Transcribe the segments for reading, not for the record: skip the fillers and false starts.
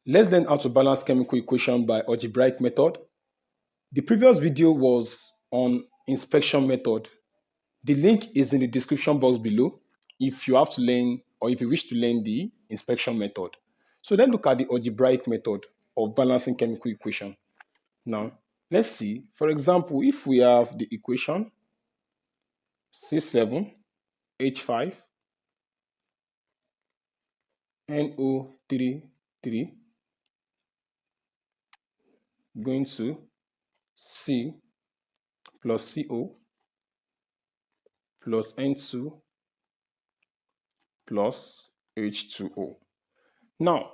Let's learn how to balance chemical equation by algebraic method. The previous video was on inspection method. The link is in the description box below if you have to learn or if you wish to learn the inspection method. So let's look at the algebraic method of balancing chemical equation. Now, let's see. For example, if we have the equation C7H5 NO3 going to C plus CO plus N2 plus H2O. Now,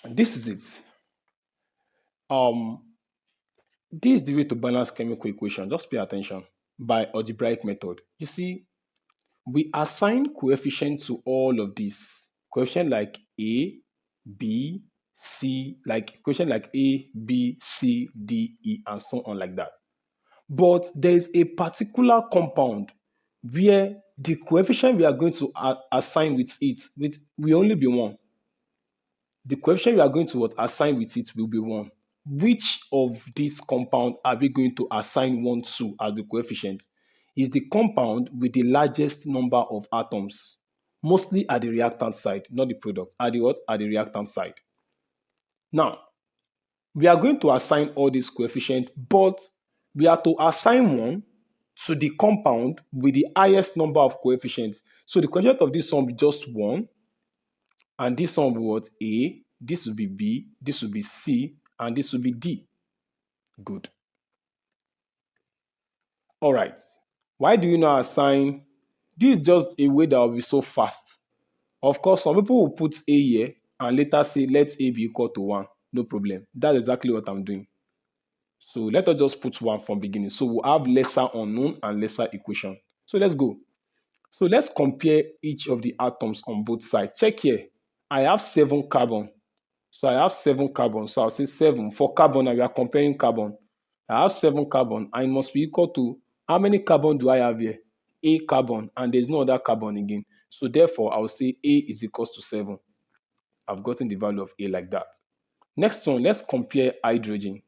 this is it. Um, this is the way to balance chemical equation. Just pay attention by algebraic method. You see, we assign coefficient to all of these. Coefficient like A, B, C, like coefficient like A, B, C, D, E, and so on like that. But there is a particular compound where the coefficient we are going to assign with it will only be 1. The coefficient we are going to assign with it will be 1. Which of these compound are we going to assign 1 to as the coefficient? Is the compound with the largest number of atoms, mostly at the reactant side, not the product, at the what? At the reactant side. Now, we are going to assign all these coefficients, but we are to assign 1 to the compound with the highest number of coefficients. So the coefficient of this one will be just 1, and this one will be what? A, this will be B, this will be C, and this will be D. Good. All right. Why do you not assign? This is just a way that will be so fast. Of course, some people will put A here and later say, let A be equal to 1. No problem. That's exactly what I'm doing. So let us just put 1 from beginning. So we'll have lesser unknown and lesser equation. So let's go. So let's compare each of the atoms on both sides. Check here. I have 7 carbon. So I have 7 carbon. So I'll say 7. For carbon, and we are comparing carbon. I have 7 carbon, and it must be equal to how many carbon do I have here? A carbon, and there's no other carbon again. So therefore, I'll say A is equals to 7. I've gotten the value of A like that. Next one, let's compare hydrogen.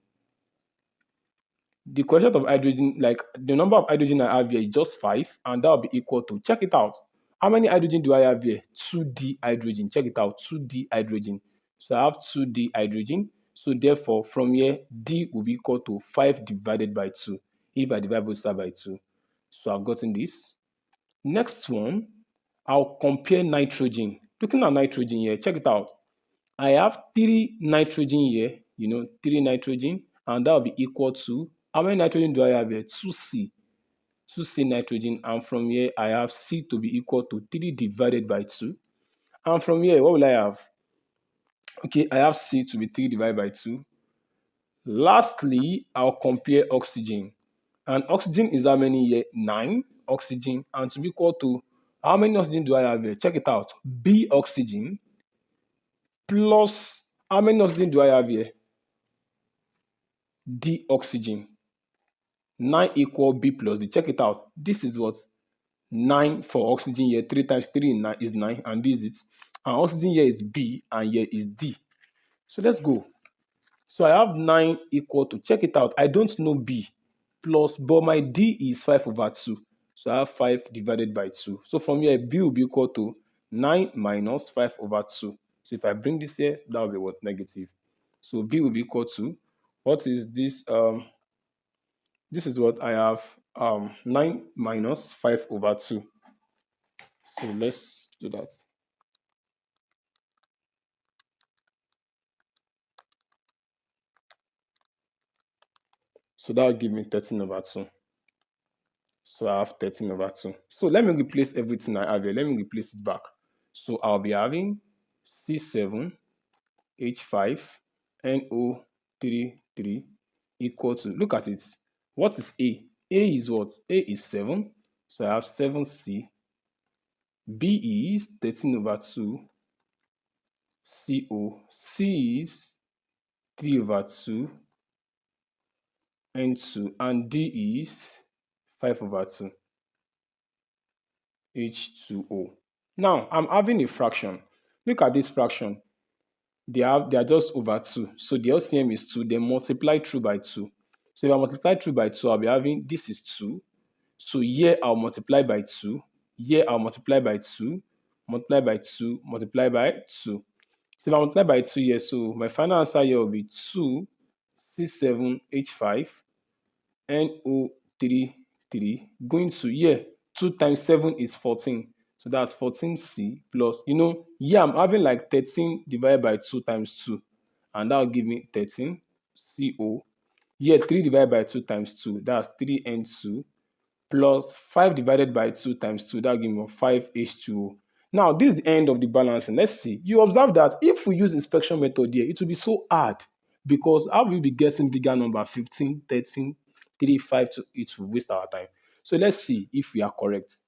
The coefficient of hydrogen, like the number of hydrogen I have here is just 5, and that will be equal to, check it out. How many hydrogen do I have here? 2D hydrogen. Check it out, 2D hydrogen. So I have 2D hydrogen. So therefore, from here, D will be equal to 5 divided by 2, if I divide both sides by 2. So I've gotten this. Next one, I'll compare nitrogen. Looking at nitrogen here, check it out. I have 3 nitrogen here, 3 nitrogen, and that will be equal to, how many nitrogen do I have here? 2C. 2C nitrogen, and from here I have C to be equal to 3 divided by 2. And from here, what will I have? Okay, I have C to be 3 divided by 2. Lastly, I'll compare oxygen. And oxygen is how many here? 9 oxygen, and to be equal to, how many oxygen do I have here? Check it out. B oxygen plus, how many oxygen do I have here? D oxygen. 9 equal B plus D. Check it out. This is what? 9 for oxygen here. 3 times 3 is 9, and this is it. And oxygen here is B, and here is D. So let's go. So I have 9 equal to, check it out. I don't know B plus, but my D is 5 over 2. So I have 5 divided by 2. So from here, B will be equal to 9 minus 5 over 2. So if I bring this here, that will be what? Negative. So B will be equal to, what is this? This is what I have, 9 minus 5 over 2. So let's do that. So that will give me 13 over 2. So I have 13 over 2. So let me replace everything I have here. Let me replace it back. So I'll be having C7H5NO33 equal to, look at it. What is A? A is what? A is 7. So I have 7C. B is 13 over 2. CO. C is 3 over 2. N2. And D is 5 over 2. H2O. Now, I'm having a fraction. Look at this fraction. they are just over 2. So the LCM is 2, then multiply through by 2. So if I multiply through by 2, I'll be having this is 2. So here I'll multiply by 2. Here I'll multiply by 2, multiply by 2, multiply by 2. So if I multiply by 2 here, so my final answer here will be 2C7H5 NO33 going to here. 2 times 7 is 14. So that's 14C plus, here I'm having like 13 divided by 2 times 2. And that will give me 13CO. Here 3 divided by 2 times 2, that's 3N2 plus 5 divided by 2 times 2, that will give me 5H2O. Now, this is the end of the balancing. Let's see. You observe that if we use inspection method here, it will be so hard because how will we be guessing bigger number 15, 13, 3, 5? It will waste our time. So let's see if we are correct.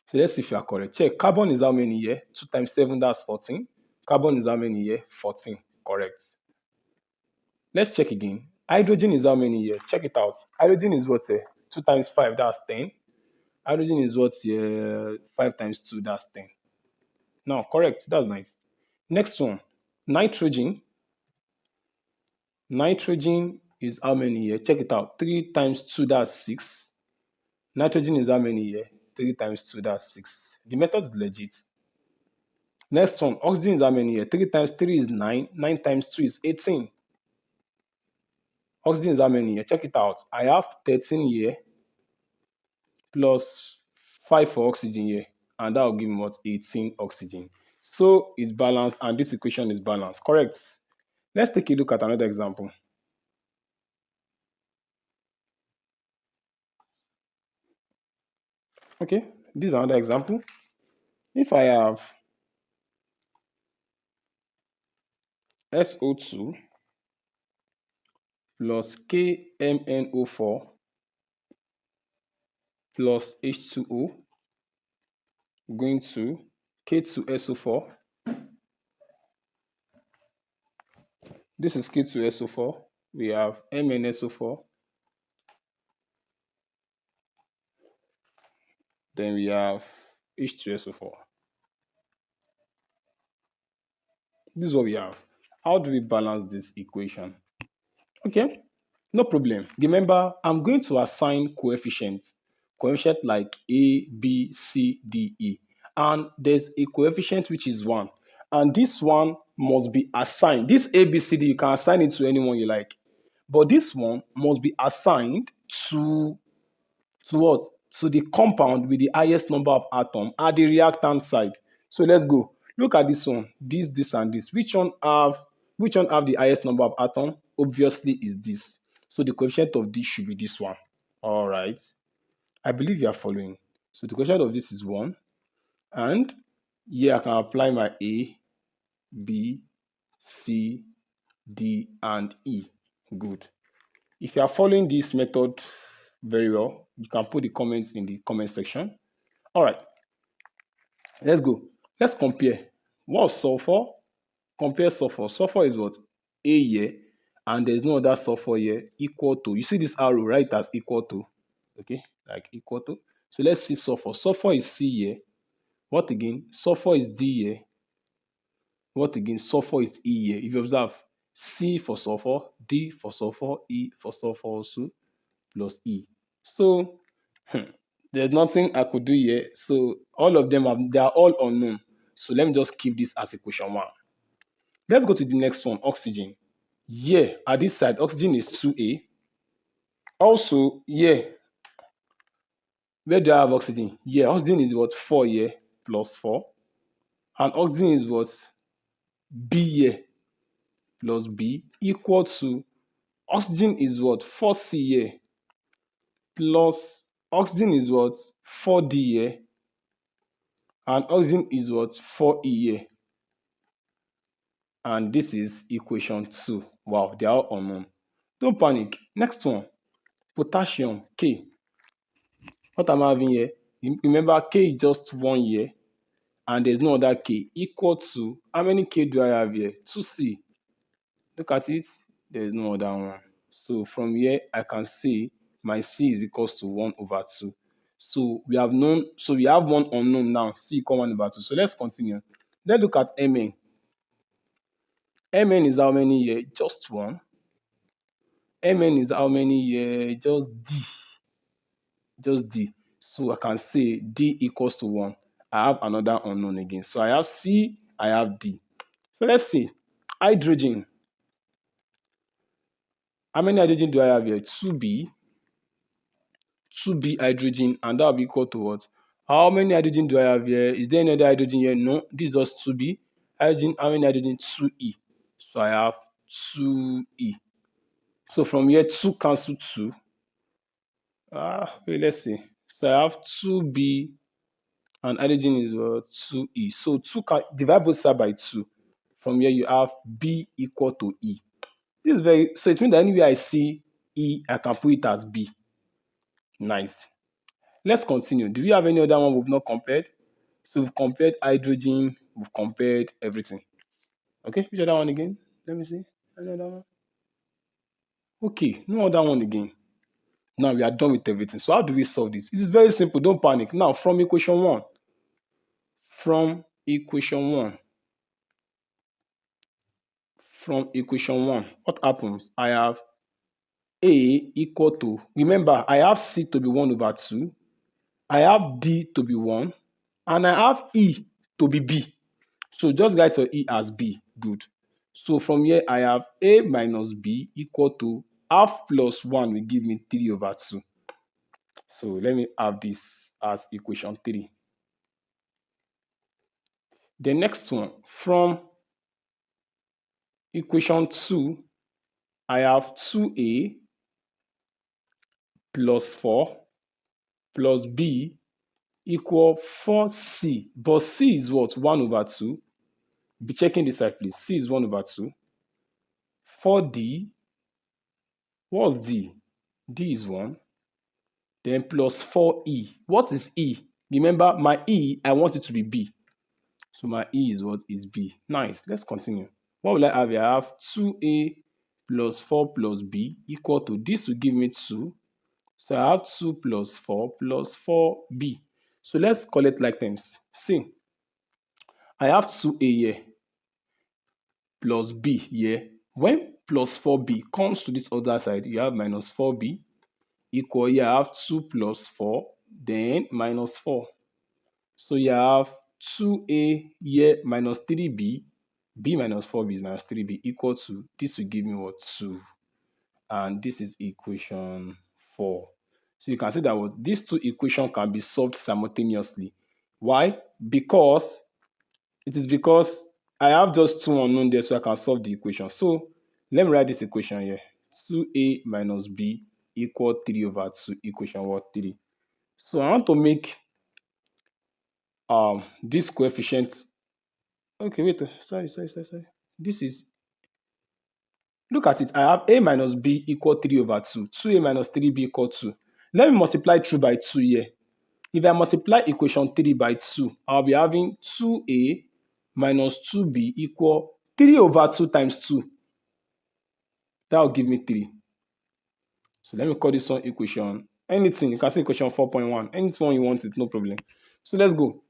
So let's see if you are correct. Check. Carbon is how many here? 2 times 7, that's 14. Carbon is how many here? 14. Correct. Let's check again. Hydrogen is how many here? Check it out. Hydrogen is what here? 2 times 5, that's 10. Hydrogen is what here? 5 times 2, that's 10. Now, correct. That's nice. Next one. Nitrogen. Nitrogen is how many here? Check it out. 3 times 2, that's 6. Nitrogen is how many here? 3 times 2, that's 6. The method is legit. Next one. Oxygen is how many here? 3 times 3 is 9. 9 times 2 is 18. Oxygen is how many here? Check it out. I have 13 here plus 5 for oxygen here. And that will give me what? 18 oxygen. So it's balanced and this equation is balanced. Correct. Let's take a look at another example. Okay, this is another example. If I have SO2 plus KMNO4 plus H2O going to K2SO4. This is K2SO4. We have MnSO4. Then we have H2SO4. This is what we have. How do we balance this equation? Okay, no problem. Remember, I'm going to assign coefficients. Coefficient like A, B, C, D, E. And there's a coefficient which is 1. And this one must be assigned. This A, B, C, D, you can assign it to anyone you like. But this one must be assigned to what? To the compound with the highest number of atoms at the reactant side. So let's go. Look at this one. This, and this. Which one have the highest number of atoms? Obviously is this. So the coefficient of this should be this one. All right. I believe you are following. So the coefficient of this is 1. And here I can apply my A, B, C, D, and E. Good. If you are following this method very well, you can put the comments in the comment section. All right, let's go. Let's compare. What's sulfur? Compare sulfur. Sulfur is what? A here, and there's no other sulfur here equal to. You see this arrow, right? As equal to. Okay, like equal to. So let's see sulfur. Sulfur is C here. What again? Sulfur is D here. What again? Sulfur is E here. If you observe, C for sulfur, D for sulfur, E for sulfur also, plus E. So there's nothing I could do here. So all of them they are all unknown. So let me just keep this as equation 1. Let's go to the next one, oxygen. Here at this side, oxygen is 2A. Also, here, where do I have oxygen? Here, oxygen is what? 4 here plus 4. And oxygen is what? B here plus B equal to oxygen is what? 4C here plus oxygen is what? 4D here. And oxygen is what? 4E here. And this is equation 2. Wow, they are all unknown. Don't panic. Next one, potassium, K. What am I having here? Remember, K is just 1 here. And there's no other K equal to, how many K do I have here? 2C. Look at it. There is no other one. So from here, I can say my C is equals to 1 over 2. So we have one unknown now. C equal 1 over 2. So let's continue. Let's look at Mn. Mn is how many here? Just one. Mn is how many here? Just d. So I can say d equals to 1. I have another unknown again. So I have C, I have D. So let's see. Hydrogen. How many hydrogen do I have here? 2b, 2b hydrogen, and that will be equal to what? How many hydrogen do I have here? Is there any other hydrogen here? No, this is just 2b. Hydrogen, how many hydrogen? 2e. So I have 2e. So from here, 2 cancel 2. Wait, let's see. So I have 2b and hydrogen is 2e. So 2 can divide both sides by 2. From here, you have b equal to e. This is very, so it means that anywhere I see e, I can put it as b. Nice. Let's continue. Do we have any other one we've not compared? So we've compared hydrogen, we've compared everything. Okay, which other one again? Let me see. Any other one? Okay, no other one again. Now we are done with everything. So how do we solve this? It is very simple. Don't panic. Now from equation 1. From equation 1. From equation 1. What happens? I have A equal to, remember, I have C to be 1 over 2. I have D to be 1. And I have E to be B. So just write your E as B. Good. So from here, I have A minus B equal to half plus 1 will give me 3 over 2. So let me have this as equation 3. The next one, from equation 2, I have 2A plus 4 plus B equal 4C. But C is what? 1 over 2. Be checking this side, please. C is 1 over 2. 4D. What's D? D is 1. Then plus 4E. What is E? Remember, my E, I want it to be B. So my E is what? Is B. Nice. Let's continue. What will I have here? I have 2A plus 4 plus B equal to, this will give me 2. So I have 2 plus 4 plus 4B. So let's collect like terms. See, I have 2A here plus B here. When plus 4B comes to this other side, you have minus 4B equal, here I have 2 plus 4, then minus 4. So you have 2A here minus 3B, B minus 4B is minus 3B equal to, this will give me what? 2. And this is equation 4. So you can see that what these two equations can be solved simultaneously. Why? Because I have just two unknown there, so I can solve the equation. So let me write this equation here. 2A minus B equal 3 over 2, equation what? 3. So I want to make this coefficient. Okay, wait. Sorry. This is, look at it. I have A minus B equal 3 over 2. 2A minus 3B equal 2. Let me multiply 3 by 2 here. If I multiply equation 3 by 2, I'll be having 2A minus 2B equal 3 over 2 times 2. That will give me 3. So let me call this one equation. Anything, you can say equation 4.1. Anything you want it, no problem. So let's go.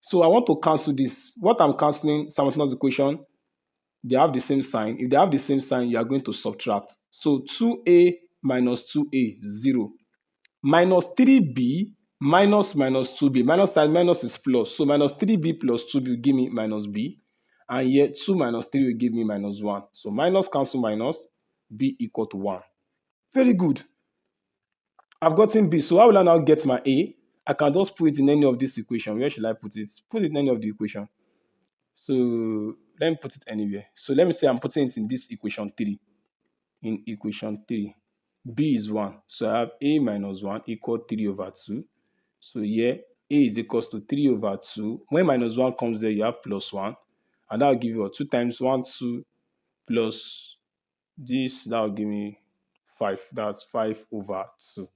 So I want to cancel this. What I'm cancelling, simultaneous equation, they have the same sign. If they have the same sign, you are going to subtract. So 2A minus 2A, 0. Minus 3B minus minus 2B. Minus times minus is plus. So minus 3B plus 2B will give me minus B. And here 2 minus 3 will give me minus 1. So minus cancel minus, B equal to 1. Very good. I've gotten B. So how will I now get my A? I can just put it in any of this equation. Where should I put it? Put it in any of the equation. So let me put it anywhere. So let me say I'm putting it in this equation 3. In equation 3, B is 1. So I have A minus 1 equal 3 over 2. So here, A is equals to 3 over 2. When minus 1 comes there, you have plus 1. And that will give you what? 2 times 1, 2 plus this. That will give me 5. That's 5 over 2.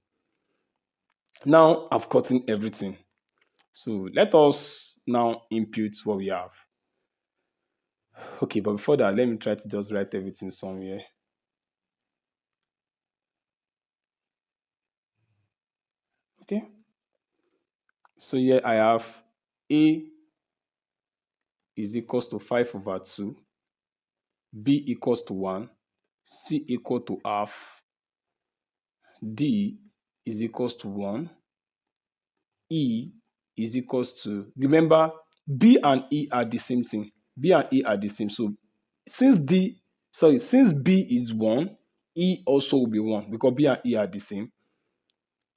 Now I've gotten everything. So let us now input what we have. Okay, but before that, let me try to just write everything somewhere. Okay. So here I have A is equals to 5 over 2. B equals to 1, C equal to half, D is equals to 1, E is equals to, remember, B and E are the same thing. B and E are the same. So since B is 1, E also will be 1 because B and E are the same.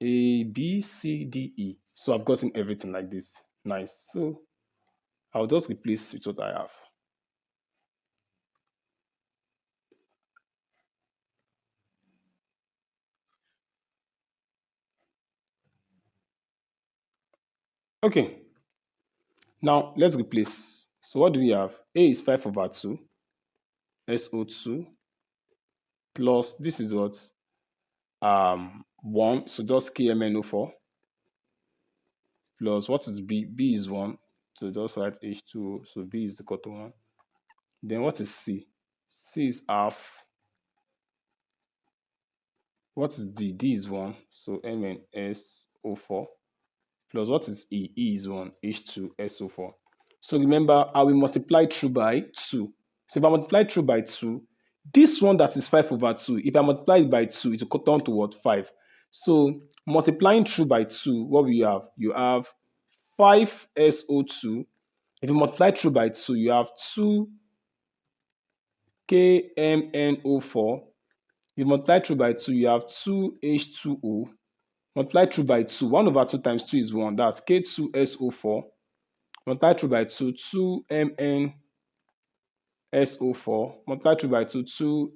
A, B, C, D, E. So I've gotten everything like this. Nice. So I'll just replace with what I have. Okay. Now let's replace. So what do we have? A is 5 over 2, SO2, plus this is what? 1. So just KMNO4, plus what is B? B is 1. So just write H2O. So B is equal to 1. Then what is C? C is half. What is D? D is 1. So MnSO4. Plus what is E? E is 1. H2SO4. So remember, I will multiply through by 2. So if I multiply through by 2, this one that is 5 over 2, if I multiply it by 2, it will cut down to what? 5. So multiplying through by 2, what will you have? You have 5SO2. If you multiply through by 2, you have 2KMNO4. If you multiply through by 2, you have 2H2O. Multiply through by 2. 1 over 2 times 2 is 1. That's K2SO4. Multiply through by 2, 2MnSO4. Multiply through by 2,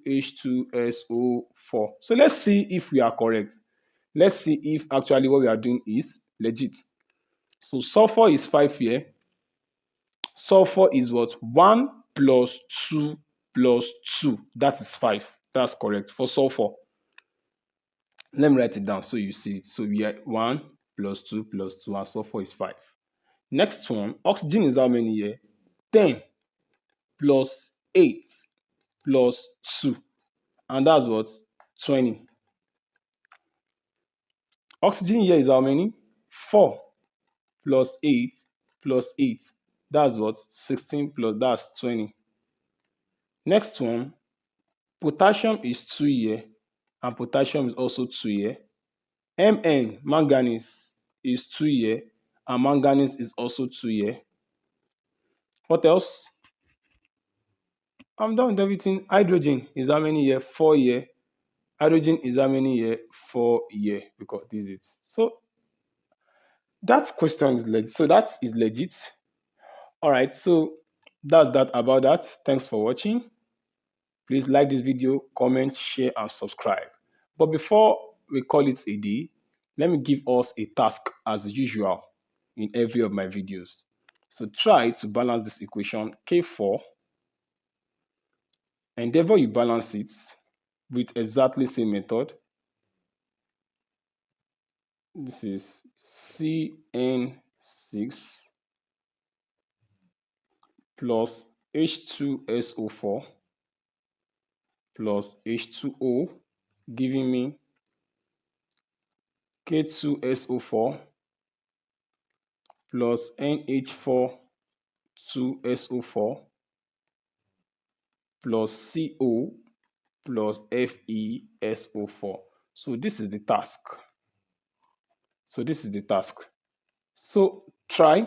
2H2SO4. So let's see if we are correct. Let's see if actually what we are doing is legit. So sulfur is 5 here. Sulfur is what? 1 plus 2 plus 2. That is 5. That's correct for sulfur. Let me write it down so you see it. So we are 1 plus 2 plus 2, and sulfur is 5. Next one, oxygen is how many here? 10 plus 8 plus 2. And that's what? 20. Oxygen here is how many? 4 plus 8 plus 8. That's what? 16 plus, that's 20. Next one, potassium is 2 here, and potassium is also 2 here. Mn, manganese, is 2 here, and manganese is also 2 here. What else? I'm done with everything. Hydrogen is how many here? 4 here. Hydrogen is how many here? 4 here, because this is. So that question is legit. So that is legit. All right. So that's that about that. Thanks for watching. Please like this video, comment, share, and subscribe. But before we call it a day, let me give us a task as usual in every of my videos. So try to balance this equation K4. Endeavor you balance it with exactly same method. This is CN6 plus H2SO4 plus H2O, giving me K2SO4 plus NH4 2SO4 plus CO plus FeSO4. So this is the task. So try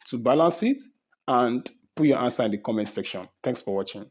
to balance it and put your answer in the comment section. Thanks for watching.